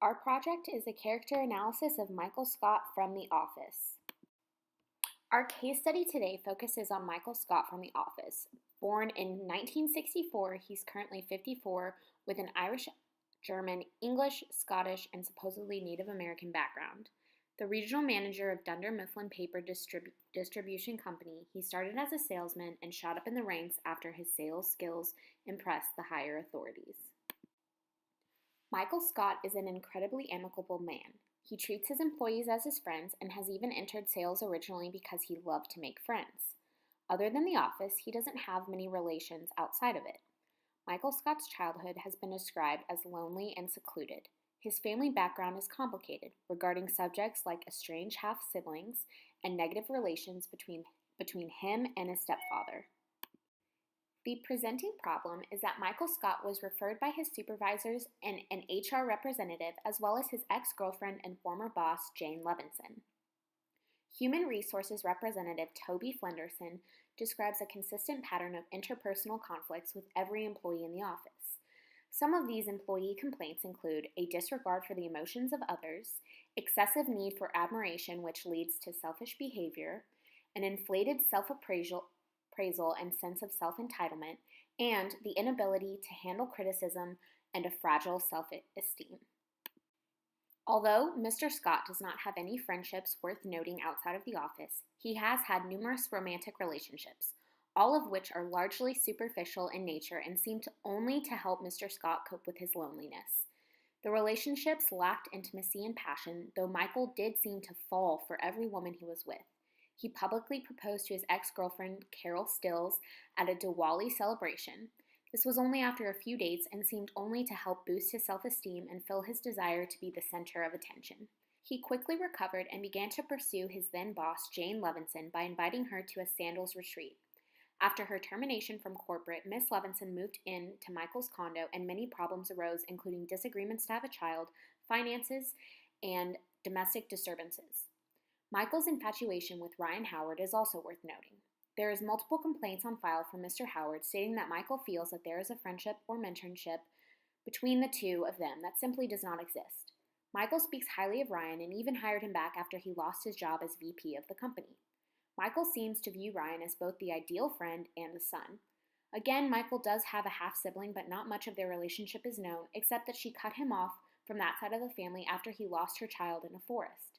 Our project is a character analysis of Michael Scott from The Office. Our case study today focuses on Michael Scott from The Office. Born in 1964, he's currently 54 with an Irish, German, English, Scottish, and supposedly Native American background. The regional manager of Dunder Mifflin Paper Distribution Company, he started as a salesman and shot up in the ranks after his sales skills impressed the higher authorities. Michael Scott is an incredibly amicable man. He treats his employees as his friends and has even entered sales originally because he loved to make friends. Other than the office, he doesn't have many relations outside of it. Michael Scott's childhood has been described as lonely and secluded. His family background is complicated, regarding subjects like estranged half-siblings and negative relations between him and his stepfather. The presenting problem is that Michael Scott was referred by his supervisors and an HR representative, as well as his ex-girlfriend and former boss, Jane Levinson. Human Resources Representative Toby Flenderson describes a consistent pattern of interpersonal conflicts with every employee in the office. Some of these employee complaints include a disregard for the emotions of others, excessive need for admiration which leads to selfish behavior, an inflated self-appraisal and sense of self-entitlement, and the inability to handle criticism and a fragile self-esteem. Although Mr. Scott does not have any friendships worth noting outside of the office, he has had numerous romantic relationships, all of which are largely superficial in nature and seem only to help Mr. Scott cope with his loneliness. The relationships lacked intimacy and passion, though Michael did seem to fall for every woman he was with. He publicly proposed to his ex-girlfriend, Carol Stills, at a Diwali celebration. This was only after a few dates and seemed only to help boost his self-esteem and fill his desire to be the center of attention. He quickly recovered and began to pursue his then-boss, Jane Levinson, by inviting her to a sandals retreat. After her termination from corporate, Miss Levinson moved in to Michael's condo and many problems arose, including disagreements to have a child, finances, and domestic disturbances. Michael's infatuation with Ryan Howard is also worth noting. There is multiple complaints on file from Mr. Howard stating that Michael feels that there is a friendship or mentorship between the two of them that simply does not exist. Michael speaks highly of Ryan and even hired him back after he lost his job as VP of the company. Michael seems to view Ryan as both the ideal friend and a son. Again, Michael does have a half-sibling, but not much of their relationship is known, except that she cut him off from that side of the family after he lost her child in a forest.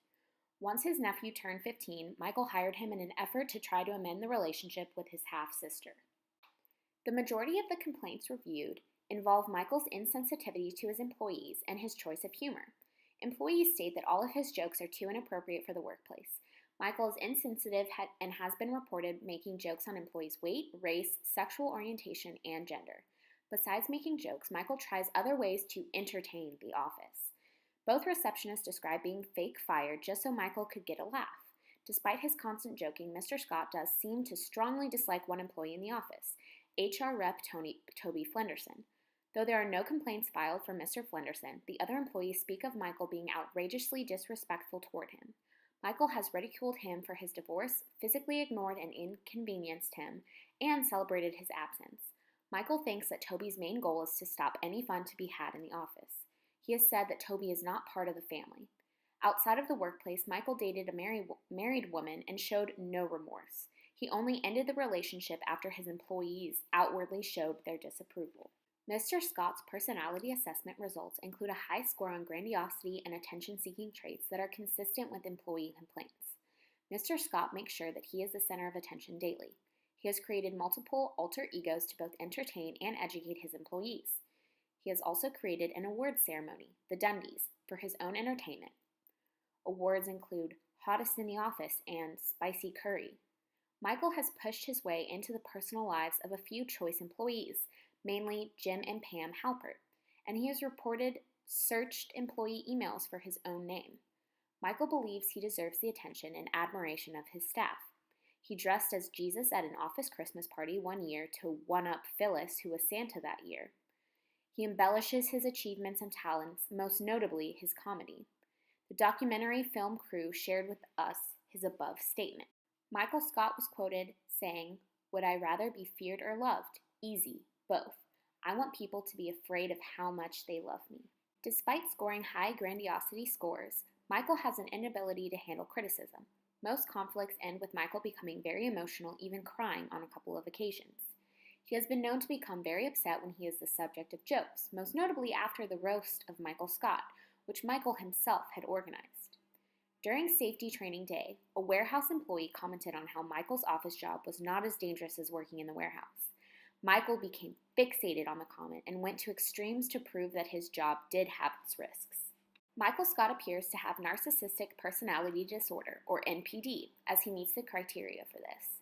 Once his nephew turned 15, Michael hired him in an effort to try to amend the relationship with his half-sister. The majority of the complaints reviewed involve Michael's insensitivity to his employees and his choice of humor. Employees state that all of his jokes are too inappropriate for the workplace. Michael is insensitive and has been reported making jokes on employees' weight, race, sexual orientation, and gender. Besides making jokes, Michael tries other ways to entertain the office. Both receptionists describe being fake fired just so Michael could get a laugh. Despite his constant joking, Mr. Scott does seem to strongly dislike one employee in the office, HR Rep Toby Flenderson. Though there are no complaints filed for Mr. Flenderson, the other employees speak of Michael being outrageously disrespectful toward him. Michael has ridiculed him for his divorce, physically ignored and inconvenienced him, and celebrated his absence. Michael thinks that Toby's main goal is to stop any fun to be had in the office. He has said that Toby is not part of the family. Outside of the workplace, Michael dated a married woman and showed no remorse. He only ended the relationship after his employees outwardly showed their disapproval. Mr. Scott's personality assessment results include a high score on grandiosity and attention-seeking traits that are consistent with employee complaints. Mr. Scott makes sure that he is the center of attention daily. He has created multiple alter egos to both entertain and educate his employees. He has also created an awards ceremony, the Dundies, for his own entertainment. Awards include Hottest in the Office and Spicy Curry. Michael has pushed his way into the personal lives of a few choice employees, mainly Jim and Pam Halpert, and he has reported searched employee emails for his own name. Michael believes he deserves the attention and admiration of his staff. He dressed as Jesus at an office Christmas party one year to one-up Phyllis, who was Santa that year. He embellishes his achievements and talents, most notably his comedy. The documentary film crew shared with us his above statement. Michael Scott was quoted saying, "Would I rather be feared or loved? Easy, both. I want people to be afraid of how much they love me." Despite scoring high grandiosity scores, Michael has an inability to handle criticism. Most conflicts end with Michael becoming very emotional, even crying on a couple of occasions. He has been known to become very upset when he is the subject of jokes, most notably after the roast of Michael Scott, which Michael himself had organized. During safety training day, a warehouse employee commented on how Michael's office job was not as dangerous as working in the warehouse. Michael became fixated on the comment and went to extremes to prove that his job did have its risks. Michael Scott appears to have narcissistic personality disorder, or NPD, as he meets the criteria for this.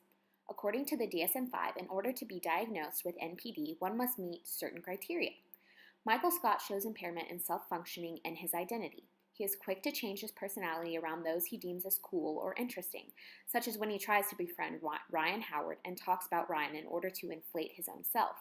According to the DSM-5, in order to be diagnosed with NPD, one must meet certain criteria. Michael Scott shows impairment in self-functioning and his identity. He is quick to change his personality around those he deems as cool or interesting, such as when he tries to befriend Ryan Howard and talks about Ryan in order to inflate his own self.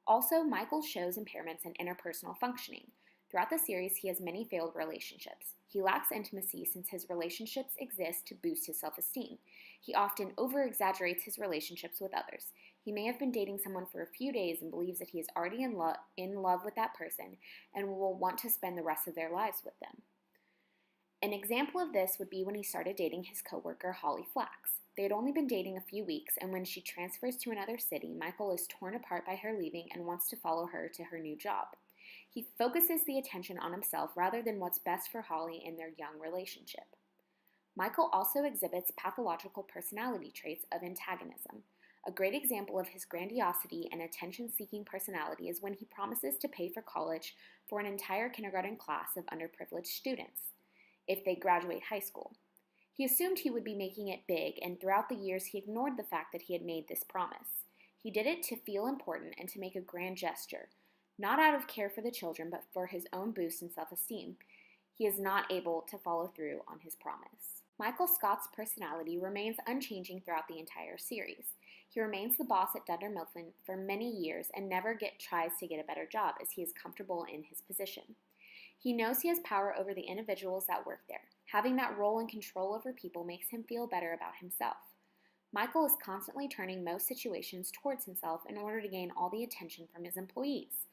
Also, Michael shows impairments in interpersonal functioning. Throughout the series, he has many failed relationships. He lacks intimacy since his relationships exist to boost his self-esteem. He often over-exaggerates his relationships with others. He may have been dating someone for a few days and believes that he is already in love with that person and will want to spend the rest of their lives with them. An example of this would be when he started dating his coworker Holly Flax. They had only been dating a few weeks, and when she transfers to another city, Michael is torn apart by her leaving and wants to follow her to her new job. He focuses the attention on himself rather than what's best for Holly in their young relationship. Michael also exhibits pathological personality traits of antagonism. A great example of his grandiosity and attention-seeking personality is when he promises to pay for college for an entire kindergarten class of underprivileged students if they graduate high school. He assumed he would be making it big, and throughout the years he ignored the fact that he had made this promise. He did it to feel important and to make a grand gesture, not out of care for the children, but for his own boost in self-esteem. He is not able to follow through on his promise. Michael Scott's personality remains unchanging throughout the entire series. He remains the boss at Dunder Mifflin for many years and never tries to get a better job, as he is comfortable in his position. He knows he has power over the individuals that work there. Having that role and control over people makes him feel better about himself. Michael is constantly turning most situations towards himself in order to gain all the attention from his employees.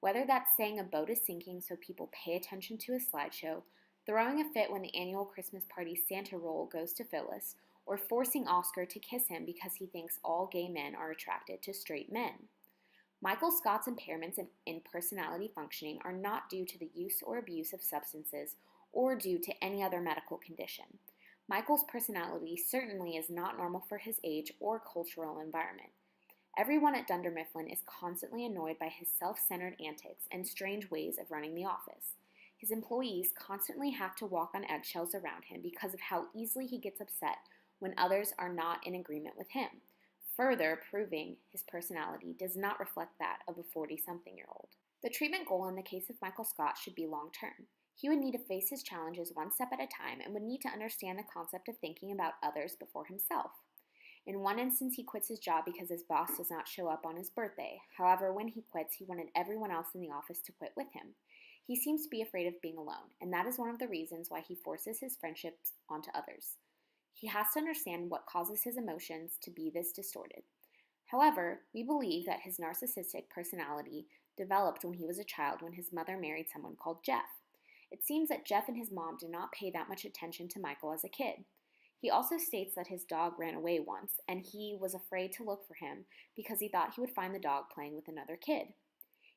Whether that's saying a boat is sinking so people pay attention to his slideshow, throwing a fit when the annual Christmas party Santa role goes to Phyllis, or forcing Oscar to kiss him because he thinks all gay men are attracted to straight men. Michael Scott's impairments in personality functioning are not due to the use or abuse of substances or due to any other medical condition. Michael's personality certainly is not normal for his age or cultural environment. Everyone at Dunder Mifflin is constantly annoyed by his self-centered antics and strange ways of running the office. His employees constantly have to walk on eggshells around him because of how easily he gets upset when others are not in agreement with him, further proving his personality does not reflect that of a 40-something-year-old. The treatment goal in the case of Michael Scott should be long-term. He would need to face his challenges one step at a time and would need to understand the concept of thinking about others before himself. In one instance, he quits his job because his boss does not show up on his birthday. However, when he quits, he wanted everyone else in the office to quit with him. He seems to be afraid of being alone, and that is one of the reasons why he forces his friendships onto others. He has to understand what causes his emotions to be this distorted. However, we believe that his narcissistic personality developed when he was a child when his mother married someone called Jeff. It seems that Jeff and his mom did not pay that much attention to Michael as a kid. He also states that his dog ran away once, and he was afraid to look for him because he thought he would find the dog playing with another kid.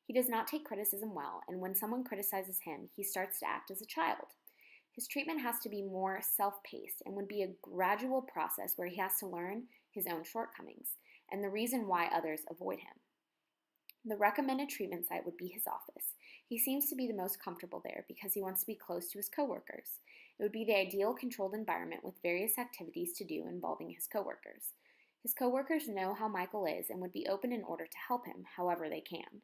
He does not take criticism well, and when someone criticizes him, he starts to act as a child. His treatment has to be more self-paced and would be a gradual process where he has to learn his own shortcomings and the reason why others avoid him. The recommended treatment site would be his office. He seems to be the most comfortable there because he wants to be close to his coworkers. It would be the ideal controlled environment with various activities to do involving his coworkers. His coworkers know how Michael is and would be open in order to help him however they can.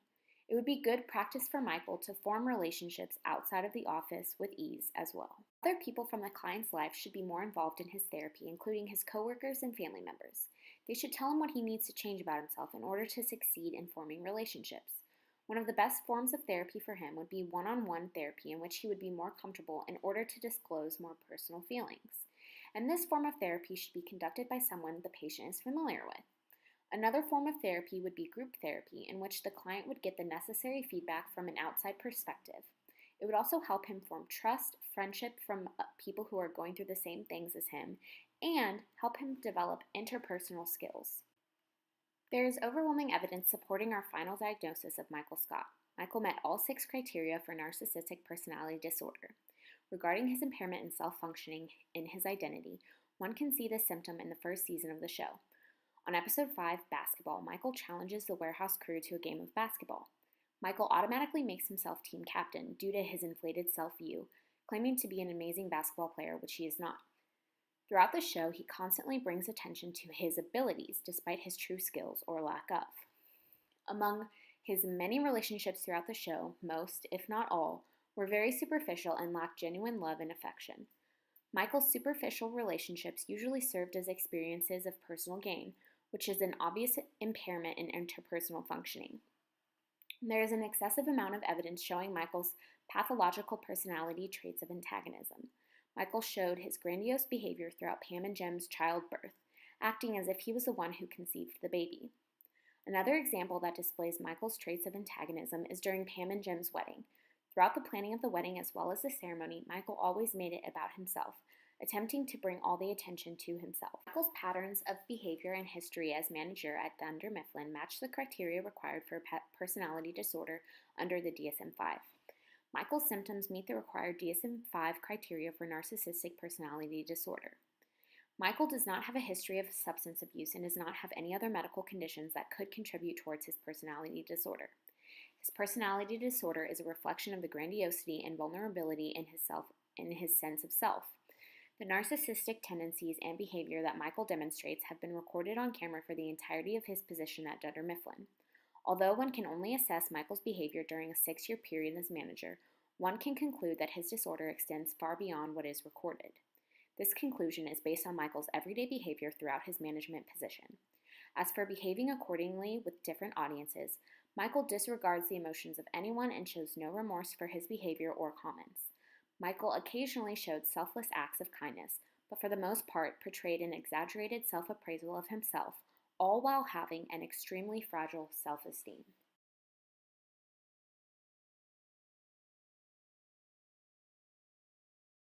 It would be good practice for Michael to form relationships outside of the office with ease as well. Other people from the client's life should be more involved in his therapy, including his coworkers and family members. They should tell him what he needs to change about himself in order to succeed in forming relationships. One of the best forms of therapy for him would be one-on-one therapy in which he would be more comfortable in order to disclose more personal feelings. And this form of therapy should be conducted by someone the patient is familiar with. Another form of therapy would be group therapy, in which the client would get the necessary feedback from an outside perspective. It would also help him form trust, friendship from people who are going through the same things as him, and help him develop interpersonal skills. There is overwhelming evidence supporting our final diagnosis of Michael Scott. Michael met all 6 criteria for narcissistic personality disorder. Regarding his impairment in self-functioning in his identity, one can see this symptom in the first season of the show. On episode 5, Basketball, Michael challenges the warehouse crew to a game of basketball. Michael automatically makes himself team captain due to his inflated self-view, claiming to be an amazing basketball player, which he is not. Throughout the show, he constantly brings attention to his abilities, despite his true skills or lack of. Among his many relationships throughout the show, most, if not all, were very superficial and lacked genuine love and affection. Michael's superficial relationships usually served as experiences of personal gain, which is an obvious impairment in interpersonal functioning. There is an excessive amount of evidence showing Michael's pathological personality traits of antagonism. Michael showed his grandiose behavior throughout Pam and Jem's childbirth, acting as if he was the one who conceived the baby. Another example that displays Michael's traits of antagonism is during Pam and Jem's wedding. Throughout the planning of the wedding as well as the ceremony, Michael always made it about himself, attempting to bring all the attention to himself. Michael's patterns of behavior and history as manager at Dunder Mifflin match the criteria required for personality disorder under the DSM-5. Michael's symptoms meet the required DSM-5 criteria for narcissistic personality disorder. Michael does not have a history of substance abuse and does not have any other medical conditions that could contribute towards his personality disorder. His personality disorder is a reflection of the grandiosity and vulnerability in his sense of self. The narcissistic tendencies and behavior that Michael demonstrates have been recorded on camera for the entirety of his position at Dunder Mifflin. Although one can only assess Michael's behavior during a 6-year period as manager, one can conclude that his disorder extends far beyond what is recorded. This conclusion is based on Michael's everyday behavior throughout his management position. As for behaving accordingly with different audiences, Michael disregards the emotions of anyone and shows no remorse for his behavior or comments. Michael occasionally showed selfless acts of kindness, but for the most part portrayed an exaggerated self-appraisal of himself, all while having an extremely fragile self-esteem.